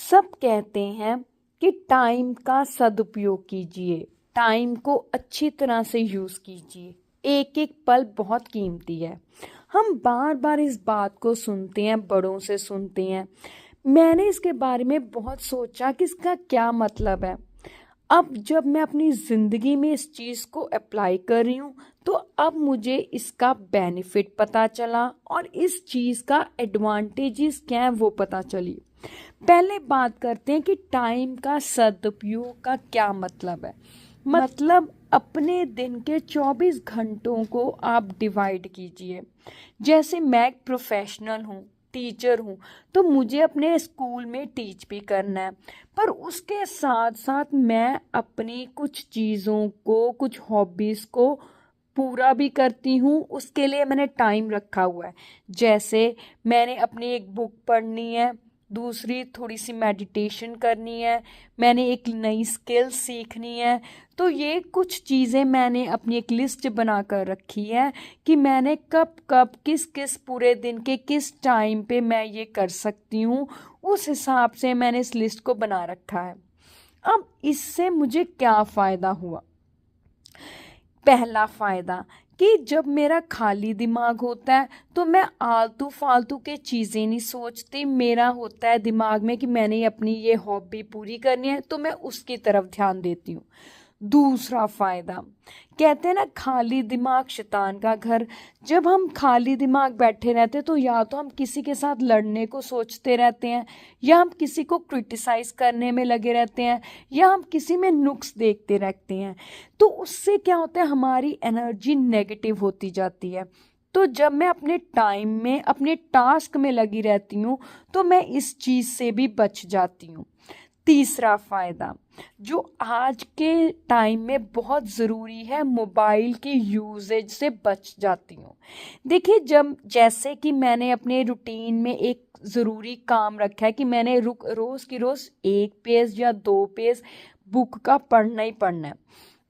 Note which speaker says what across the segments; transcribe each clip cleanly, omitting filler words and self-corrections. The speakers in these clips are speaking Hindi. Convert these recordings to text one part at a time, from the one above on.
Speaker 1: सब कहते हैं कि टाइम का सदुपयोग कीजिए, टाइम को अच्छी तरह से यूज़ कीजिए, एक एक पल बहुत कीमती है। हम बार बार इस बात को सुनते हैं, बड़ों से सुनते हैं। मैंने इसके बारे में बहुत सोचा कि इसका क्या मतलब है। अब जब मैं अपनी ज़िंदगी में इस चीज़ को अप्लाई कर रही हूँ तो अब मुझे इसका बेनिफिट पता चला और इस चीज़ का एडवांटेजेस क्या है वो पता चली। पहले बात करते हैं कि टाइम का सदुपयोग का क्या मतलब है। मतलब अपने दिन के 24 घंटों को आप डिवाइड कीजिए। जैसे मैं एक प्रोफेशनल हूँ, टीचर हूँ, तो मुझे अपने स्कूल में टीच भी करना है, पर उसके साथ साथ मैं अपनी कुछ चीज़ों को, कुछ हॉबीज़ को पूरा भी करती हूँ। उसके लिए मैंने टाइम रखा हुआ है। जैसे मैंने अपनी एक बुक पढ़नी है, दूसरी थोड़ी सी मेडिटेशन करनी है, मैंने एक नई स्किल सीखनी है। तो ये कुछ चीज़ें मैंने अपनी एक लिस्ट बना कर रखी है कि मैंने कब कब किस किस पूरे दिन के किस टाइम पे मैं ये कर सकती हूँ। उस हिसाब से मैंने इस लिस्ट को बना रखा है। अब इससे मुझे क्या फ़ायदा हुआ। पहला फ़ायदा कि जब मेरा खाली दिमाग होता है तो मैं आलतू फालतू के चीज़ें नहीं सोचती। मेरा होता है दिमाग में कि मैंने अपनी ये हॉबी पूरी करनी है, तो मैं उसकी तरफ ध्यान देती हूँ। दूसरा फ़ायदा, कहते हैं ना खाली दिमाग शैतान का घर। जब हम खाली दिमाग बैठे रहते हैं तो या तो हम किसी के साथ लड़ने को सोचते रहते हैं, या हम किसी को क्रिटिसाइज़ करने में लगे रहते हैं, या हम किसी में नुक्स देखते रहते हैं। तो उससे क्या होता है, हमारी एनर्जी नेगेटिव होती जाती है। तो जब मैं अपने टाइम में अपने टास्क में लगी रहती हूँ तो मैं इस चीज़ से भी बच जाती हूँ। तीसरा फ़ायदा जो आज के टाइम में बहुत ज़रूरी है, मोबाइल की यूजेज से बच जाती हूँ। देखिए, जब जैसे कि मैंने अपने रूटीन में एक ज़रूरी काम रखा है कि मैंने रोज़ की रोज़ 1 पेज या 2 पेज बुक का पढ़ना ही पढ़ना है।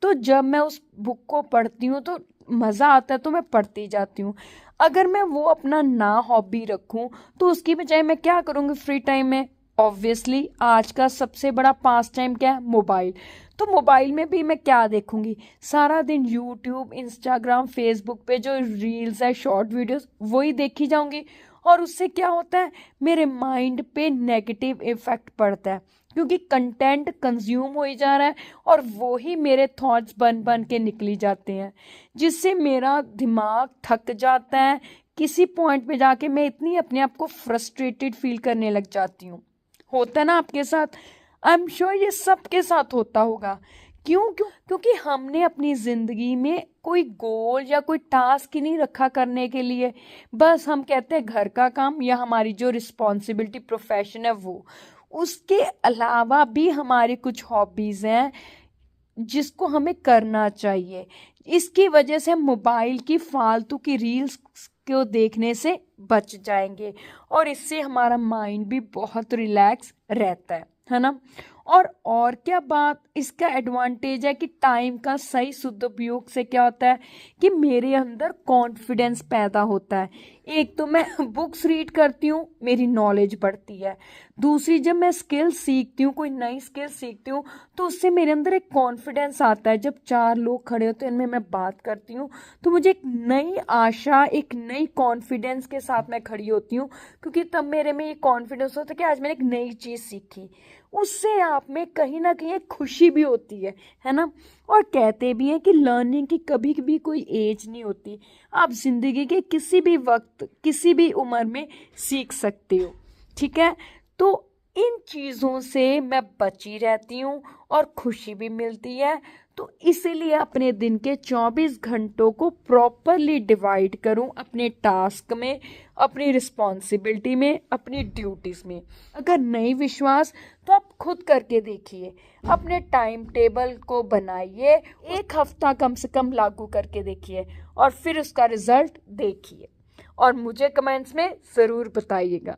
Speaker 1: तो जब मैं उस बुक को पढ़ती हूँ तो मज़ा आता है, तो मैं पढ़ती जाती हूँ। अगर मैं वो अपना ना हॉबी रखूँ तो उसकी बजाय मैं क्या करूँगी फ्री टाइम में। ऑब्वियसली आज का सबसे बड़ा पास टाइम क्या है, मोबाइल। तो मोबाइल में भी मैं क्या देखूंगी, सारा दिन यूट्यूब, इंस्टाग्राम, फेसबुक पे जो रील्स है, शॉर्ट वीडियोस, वही देखी जाऊंगी। और उससे क्या होता है, मेरे माइंड पे नेगेटिव इफेक्ट पड़ता है, क्योंकि कंटेंट कंज्यूम हो ही जा रहा है और वो ही मेरे थॉट्स बन बन के निकली जाते हैं, जिससे मेरा दिमाग थक जाता है। किसी पॉइंट पे जाके मैं इतनी अपने आप को फ्रस्ट्रेटेड फील करने लग जाती हूँ। होता है ना आपके साथ? आई एम श्योर ये सबके साथ होता होगा। क्योंकि हमने अपनी ज़िंदगी में कोई गोल या कोई टास्क ही नहीं रखा करने के लिए। बस हम कहते हैं घर का काम या हमारी जो रिस्पॉन्सिबिलिटी प्रोफेशन है वो। उसके अलावा भी हमारी कुछ हॉबीज़ हैं जिसको हमें करना चाहिए। इसकी वजह से हम मोबाइल की फालतू की रील्स को देखने से बच जाएंगे और इससे हमारा माइंड भी बहुत रिलैक्स रहता है ना। और क्या बात इसका एडवांटेज है कि टाइम का सही सदुपयोग से क्या होता है कि मेरे अंदर कॉन्फिडेंस पैदा होता है। एक तो मैं बुक्स रीड करती हूँ, मेरी नॉलेज बढ़ती है। दूसरी, जब मैं स्किल सीखती हूँ, कोई नई स्किल सीखती हूँ, तो उससे मेरे अंदर एक कॉन्फिडेंस आता है। जब 4 लोग खड़े होते हैं, इनमें मैं बात करती हूँ, तो मुझे एक नई आशा, एक नई कॉन्फिडेंस के साथ मैं खड़ी होती हूँ, क्योंकि तब मेरे में ये कॉन्फिडेंस होता है कि आज मैंने एक नई चीज़ सीखी। उससे आप में कहीं ना कहीं एक खुशी भी होती है ना। और कहते भी हैं कि लर्निंग की कभी भी कोई एज नहीं होती। आप जिंदगी के किसी भी वक्त, किसी भी उम्र में सीख सकते हो। ठीक है, तो इन चीज़ों से मैं बची रहती हूँ और खुशी भी मिलती है। तो इसीलिए अपने दिन के 24 घंटों को प्रॉपरली डिवाइड करूं अपने टास्क में, अपनी रिस्पॉन्सिबिलिटी में, अपनी ड्यूटीज़ में। अगर नहीं विश्वास तो आप खुद करके देखिए। अपने टाइम टेबल को बनाइए, 1 हफ्ता कम से कम लागू करके देखिए और फिर उसका रिजल्ट देखिए और मुझे कमेंट्स में ज़रूर बताइएगा।